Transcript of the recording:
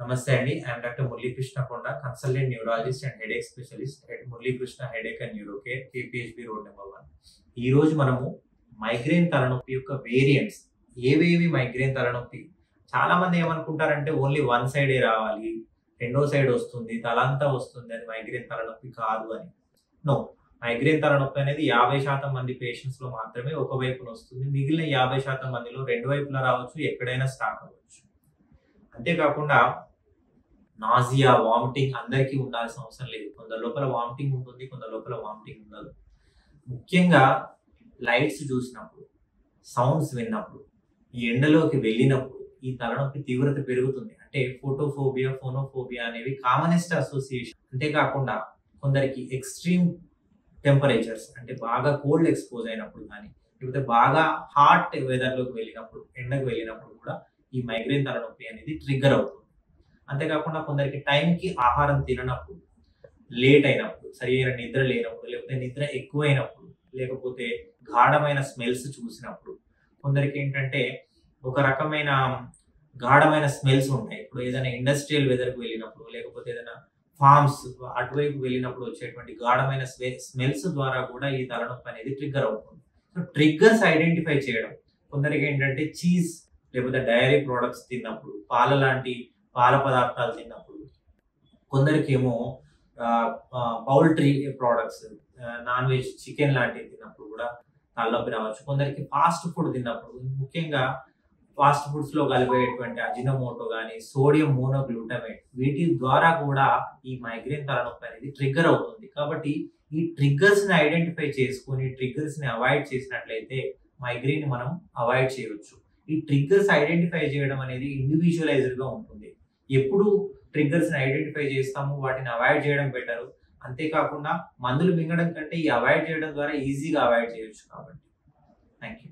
నమస్తే అండి. I'm doctor Muralikrishna కొండ, consultant neurologist and headache specialist at Muralikrishna headache and neuro care, KPHB road number 1. ఈ రోజు మనము మైగ్రేన్ తలనొప్పి యొక్క వేరియంట్స్, ఏవేవి మైగ్రేన్ తలనొప్పి. చాలా మంది ఏమనుకుంటారంటే ఓన్లీ వన్ సైడే రావాలి, రెండో సైడ్ వస్తుంది, తలంతా వస్తుంది, అది మైగ్రేన్ తలనొప్పి కాదు అని. నో, మైగ్రేన్ తలనొప్పి అనేది 50% మంది పేషెంట్స్ లో మాత్రమే ఒక వైపున వస్తుంది. మిగిలిన 50% మందిలో రెండు వైపులా రావచ్చు, ఎక్కడైనా స్టార్ట్ అవ్వచ్చు. అంతేకాకుండా నాజియా, వామిటింగ్ అందరికీ ఉండాల్సిన అవసరం లేదు. కొందరు లోపల వామిటింగ్ ఉంటుంది, కొందరు లోపల వామిటింగ్ ఉండదు. ముఖ్యంగా లైట్స్ చూసినప్పుడు, సౌండ్స్ విన్నప్పుడు, ఈ ఎండలోకి వెళ్ళినప్పుడు ఈ తలనొప్పి తీవ్రత పెరుగుతుంది. అంటే ఫోటోఫోబియా, ఫోనోఫోబియా అనేవి కామనెస్ట్ అసోసియేషన్. అంతేకాకుండా కొందరికి ఎక్స్ట్రీమ్ టెంపరేచర్స్, అంటే బాగా కోల్డ్ ఎక్స్పోజ్ అయినప్పుడు కానీ, లేకపోతే బాగా హాట్ వెదర్లోకి వెళ్ళినప్పుడు, ఎండకు వెళ్ళినప్పుడు కూడా ఈ మైగ్రేన్ తలనొప్పి అనేది ట్రిగ్గర్ అవుతుంది. అంతేకాకుండా కొందరికి టైంకి ఆహారం తిననప్పుడు, లేట్ అయినప్పుడు, సరైన నిద్ర లేనప్పుడు, లేకపోతే నిద్ర ఎక్కువైనప్పుడు, లేకపోతే గాఢమైన స్మెల్స్ చూసినప్పుడు, కొందరికి ఏంటంటే ఒక రకమైన గాఢమైన స్మెల్స్ ఉంటాయి. ఇప్పుడు ఏదైనా ఇండస్ట్రియల్ వెదర్కి వెళ్ళినప్పుడు, లేకపోతే ఏదైనా ఫార్మ్స్ అటువైపు వెళ్ళినప్పుడు వచ్చేటువంటి గాఢమైన స్మెల్స్ ద్వారా కూడా ఈ తలనొప్పి అనేది ట్రిగ్గర్ అవుతుంది. సో ట్రిగ్గర్స్ ఐడెంటిఫై చేయడం, కొందరికి ఏంటంటే చీజ్ లేకపోతే డైరీ ప్రోడక్ట్స్ తిన్నప్పుడు, పాల పదార్థాలు తిన్నప్పుడు, కొందరికి ఏమో poultry products, non veg chicken లాంటివి తిన్నప్పుడు కూడా తలనొప్పి రావచ్చు. కొందరికి ఫాస్ట్ ఫుడ్ తిన్నప్పుడు, ముఖ్యంగా ఫాస్ట్ ఫుడ్స్ లో కలిపేటువంటి అజినోమోటో కానీ, సోడియం మోనోగ్లూటమేట్, వీటి ద్వారా కూడా ఈ మైగ్రేన్ తలనొప్పి అనేది ట్రిగ్గర్ అవుతుంది. కాబట్టి ఈ ట్రిగ్గర్స్ ని ఐడెంటిఫై చేసుకుని ట్రిగ్గర్స్ ని అవాయిడ్ చేసినట్లయితే మైగ్రేన్ మనం అవాయిడ్ చేయవచ్చు. ఈ ట్రిగ్గర్స్ ఐడెంటిఫై చేయడం అనేది ఇండివిజువలైజ్డ్ గా ఉంటుంది. ఎప్పుడు ట్రిగ్గర్స్ ని ఐడెంటిఫై చేస్తాము, వాటిని అవాయిడ్ చేయడం బెటర్. అంతేకాకుండా మందులు మింగడం కంటే ఈ అవాయిడ్ చేయడం ద్వారా ఈజీగా అవాయిడ్ చేయొచ్చు. కాబట్టి థ్యాంక్ యూ.